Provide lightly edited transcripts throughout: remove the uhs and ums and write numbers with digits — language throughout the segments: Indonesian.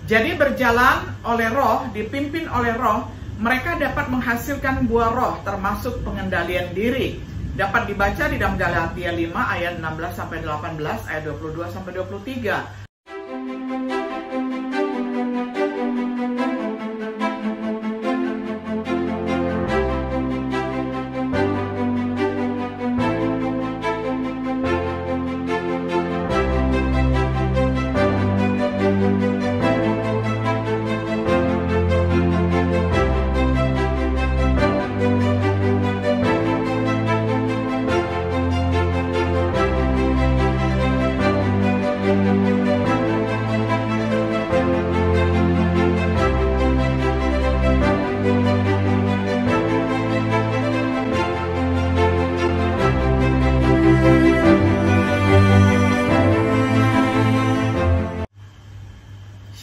Jadi berjalan oleh roh, dipimpin oleh roh, mereka dapat menghasilkan buah roh termasuk pengendalian diri. Dapat dibaca di dalam Galatia 5 ayat 16-18, ayat 22-23.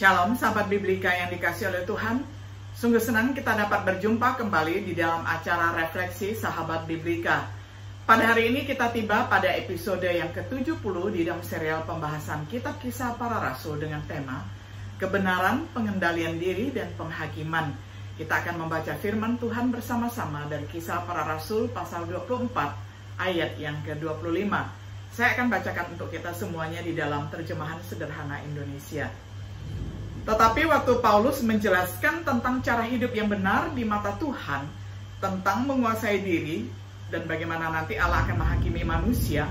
Shalom sahabat Biblika yang dikasih oleh Tuhan. Sungguh senang kita dapat berjumpa kembali di dalam acara refleksi sahabat Biblika. Pada hari ini kita tiba pada episode yang ke-70 di dalam serial pembahasan kitab Kisah Para Rasul dengan tema Kebenaran, Pengendalian Diri, dan Penghakiman. Kita akan membaca firman Tuhan bersama-sama dari Kisah Para Rasul pasal 24 ayat yang ke-25. Saya akan bacakan untuk kita semuanya di dalam terjemahan sederhana Indonesia. Tetapi waktu Paulus menjelaskan tentang cara hidup yang benar di mata Tuhan, tentang menguasai diri, dan bagaimana nanti Allah akan menghakimi manusia,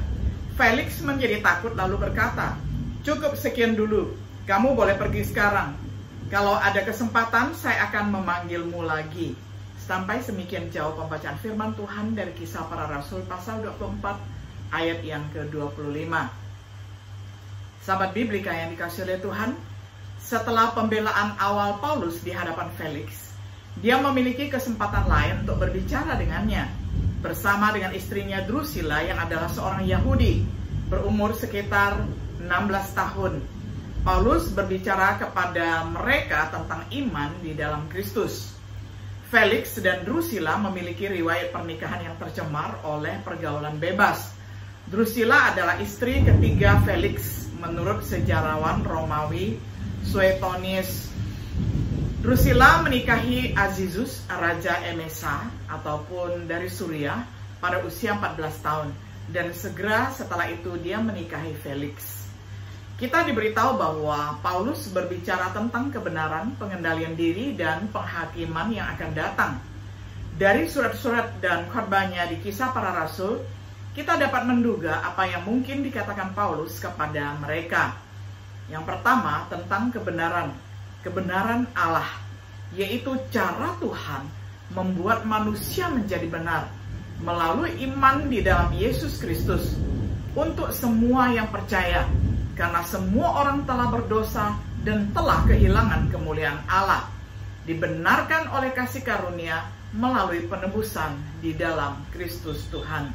Felix menjadi takut lalu berkata, "Cukup sekian dulu, kamu boleh pergi sekarang. Kalau ada kesempatan, saya akan memanggilmu lagi." Sampai semikian jauh pembacaan firman Tuhan dari Kisah Para Rasul pasal 24 ayat yang ke-25. Sahabat Biblika yang dikasihi oleh Tuhan, setelah pembelaan awal Paulus di hadapan Felix, dia memiliki kesempatan lain untuk berbicara dengannya, bersama dengan istrinya Drusilla yang adalah seorang Yahudi, berumur sekitar 16 tahun. Paulus berbicara kepada mereka tentang iman di dalam Kristus. Felix dan Drusilla memiliki riwayat pernikahan yang tercemar oleh pergaulan bebas. Drusilla adalah istri ketiga Felix menurut sejarawan Romawi Suetonius. Drusilla menikahi Azizus, Raja Emesa ataupun dari Suriah pada usia 14 tahun, dan segera setelah itu dia menikahi Felix. Kita diberitahu bahwa Paulus berbicara tentang kebenaran, pengendalian diri, dan penghakiman yang akan datang. Dari surat-surat dan khotbahnya di Kisah Para Rasul, kita dapat menduga apa yang mungkin dikatakan Paulus kepada mereka. Yang pertama tentang kebenaran Allah, yaitu cara Tuhan membuat manusia menjadi benar melalui iman di dalam Yesus Kristus untuk semua yang percaya, karena semua orang telah berdosa dan telah kehilangan kemuliaan Allah, dibenarkan oleh kasih karunia melalui penebusan di dalam Kristus Tuhan.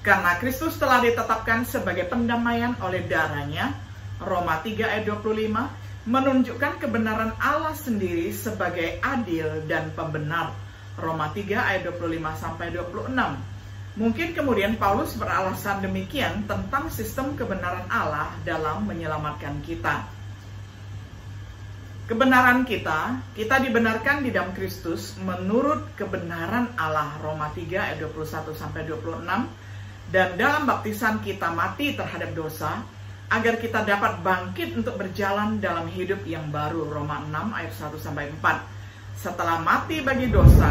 Karena Kristus telah ditetapkan sebagai pendamaian oleh darahnya, Roma 3 ayat 25 menunjukkan kebenaran Allah sendiri sebagai adil dan pembenar. Roma 3 ayat 25-26. Mungkin kemudian Paulus beralasan demikian tentang sistem kebenaran Allah dalam menyelamatkan kita. Kebenaran kita dibenarkan di dalam Kristus menurut kebenaran Allah. Roma 3 ayat 21-26. Dan dalam baptisan kita mati terhadap dosa, agar kita dapat bangkit untuk berjalan dalam hidup yang baru. Roma 6 ayat 1-4. Setelah mati bagi dosa,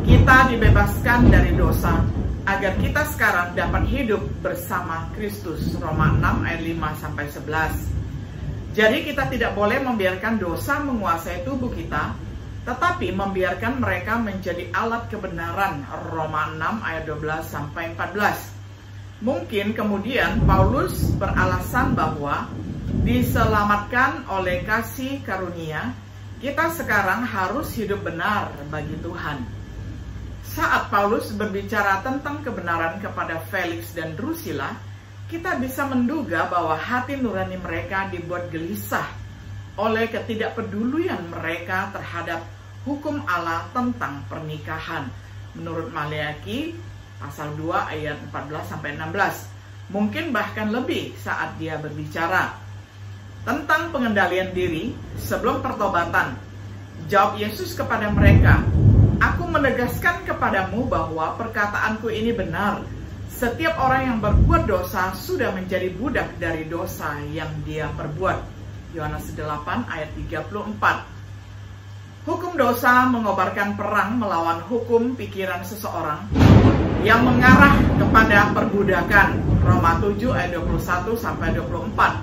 kita dibebaskan dari dosa, agar kita sekarang dapat hidup bersama Kristus. Roma 6 ayat 5-11. Jadi kita tidak boleh membiarkan dosa menguasai tubuh kita, tetapi membiarkan mereka menjadi alat kebenaran. Roma 6 ayat 12-14. Mungkin kemudian Paulus beralasan bahwa diselamatkan oleh kasih karunia, kita sekarang harus hidup benar bagi Tuhan. Saat Paulus berbicara tentang kebenaran kepada Felix dan Drusilla, kita bisa menduga bahwa hati nurani mereka dibuat gelisah oleh ketidakpedulian mereka terhadap hukum Allah tentang pernikahan. Menurut Maleakhi pasal 2 ayat 14-16. Mungkin bahkan lebih saat dia berbicara. tentang pengendalian diri sebelum pertobatan. Jawab Yesus kepada mereka, "Aku menegaskan kepadamu bahwa perkataanku ini benar. Setiap orang yang berbuat dosa sudah menjadi budak dari dosa yang dia perbuat." Yohanes 8 ayat 34. Hukum dosa mengobarkan perang melawan hukum pikiran seseorang yang mengarah kepada perbudakan. Roma 7 ayat 21 sampai 24.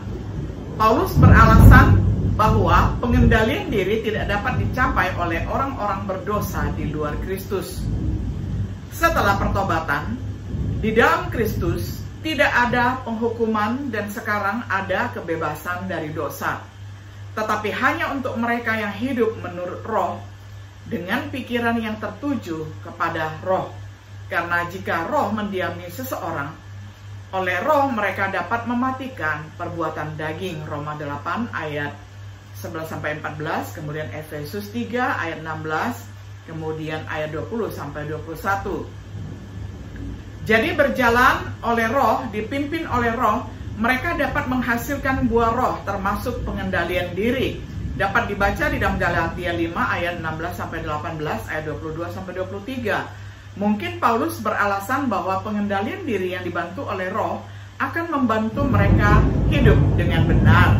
Paulus beralasan bahwa pengendalian diri tidak dapat dicapai oleh orang-orang berdosa di luar Kristus. Setelah pertobatan, di dalam Kristus tidak ada penghukuman dan sekarang ada kebebasan dari dosa. Tetapi hanya untuk mereka yang hidup menurut roh, dengan pikiran yang tertuju kepada roh. Karena jika roh mendiami seseorang, oleh roh mereka dapat mematikan perbuatan daging. Roma 8 ayat 11-14, kemudian Efesus 3 ayat 16, kemudian ayat 20-21. Jadi berjalan oleh roh, dipimpin oleh roh, mereka dapat menghasilkan buah roh termasuk pengendalian diri. Dapat dibaca di dalam Galatia 5 ayat 16-18, ayat 22-23. Mungkin Paulus beralasan bahwa pengendalian diri yang dibantu oleh roh akan membantu mereka hidup dengan benar.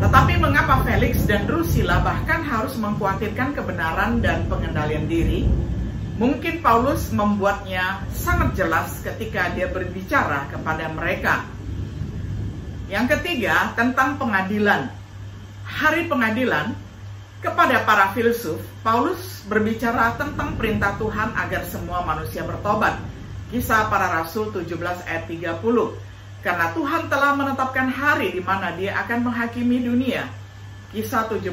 Tetapi mengapa Felix dan Drusilla bahkan harus mengkhawatirkan kebenaran dan pengendalian diri? Mungkin Paulus membuatnya sangat jelas ketika dia berbicara kepada mereka. Yang ketiga, tentang pengadilan. Hari pengadilan. Kepada para filsuf, Paulus berbicara tentang perintah Tuhan agar semua manusia bertobat. Kisah Para Rasul 17 ayat 30. Karena Tuhan telah menetapkan hari di mana Dia akan menghakimi dunia. Kisah 17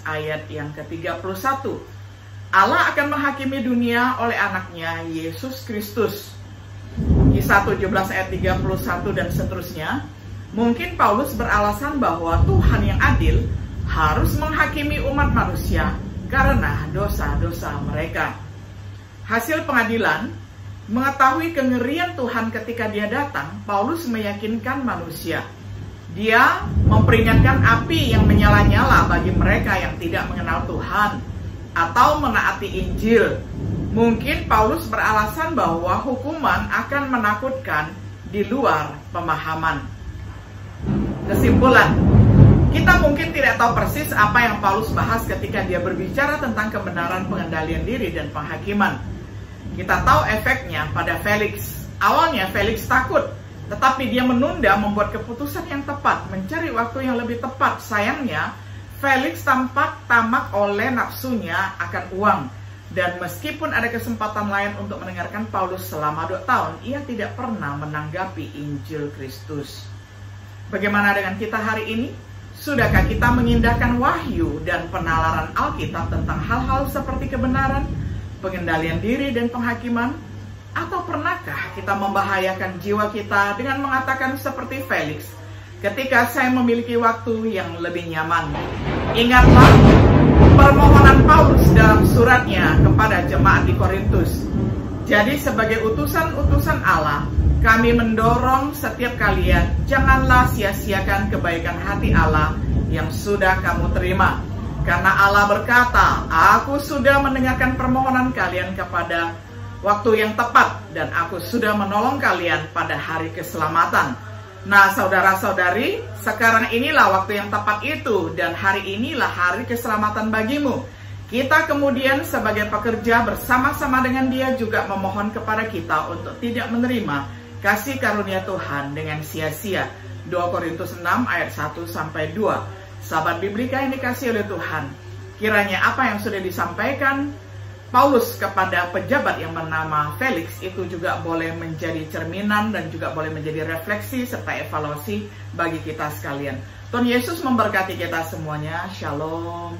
ayat yang ke-31. Allah akan menghakimi dunia oleh anaknya Yesus Kristus. Kisah 17 ayat 31 dan seterusnya. Mungkin Paulus beralasan bahwa Tuhan yang adil harus menghakimi umat manusia karena dosa-dosa mereka. Hasil pengadilan, mengetahui kengerian Tuhan ketika Dia datang, Paulus meyakinkan manusia. Dia memperingatkan api yang menyala-nyala bagi mereka yang tidak mengenal Tuhan atau menaati Injil. Mungkin Paulus beralasan bahwa hukuman akan menakutkan di luar pemahaman. Kesimpulan, kita mungkin tidak tahu persis apa yang Paulus bahas ketika dia berbicara tentang kebenaran pengendalian diri dan penghakiman. Kita tahu efeknya pada Felix. Awalnya Felix takut, tetapi dia menunda membuat keputusan yang tepat, mencari waktu yang lebih tepat. Sayangnya, Felix tampak tamak oleh nafsunya akan uang. Dan meskipun ada kesempatan lain untuk mendengarkan Paulus selama 2 tahun, ia tidak pernah menanggapi Injil Kristus. Bagaimana dengan kita hari ini? Sudahkah kita mengindahkan wahyu dan penalaran Alkitab tentang hal-hal seperti kebenaran, pengendalian diri, dan penghakiman? Atau pernahkah kita membahayakan jiwa kita dengan mengatakan seperti Felix, ketika saya memiliki waktu yang lebih nyaman? Ingatlah permohonan Paulus dalam suratnya kepada jemaat di Korintus. Jadi sebagai utusan-utusan Allah, kami mendorong setiap kalian, janganlah sia-siakan kebaikan hati Allah yang sudah kamu terima. Karena Allah berkata, aku sudah mendengarkan permohonan kalian kepada waktu yang tepat, dan aku sudah menolong kalian pada hari keselamatan. Nah, saudara-saudari, sekarang inilah waktu yang tepat itu, dan hari inilah hari keselamatan bagimu. Kita kemudian sebagai pekerja bersama-sama dengan Dia juga memohon kepada kita untuk tidak menerima kasih karunia Tuhan dengan sia-sia. 2 Korintus 6 ayat 1-2. Sahabat Biblika yang dikasihi oleh Tuhan, kiranya apa yang sudah disampaikan Paulus kepada pejabat yang bernama Felix itu juga boleh menjadi cerminan dan juga boleh menjadi refleksi serta evaluasi bagi kita sekalian. Tuhan Yesus memberkati kita semuanya. Shalom.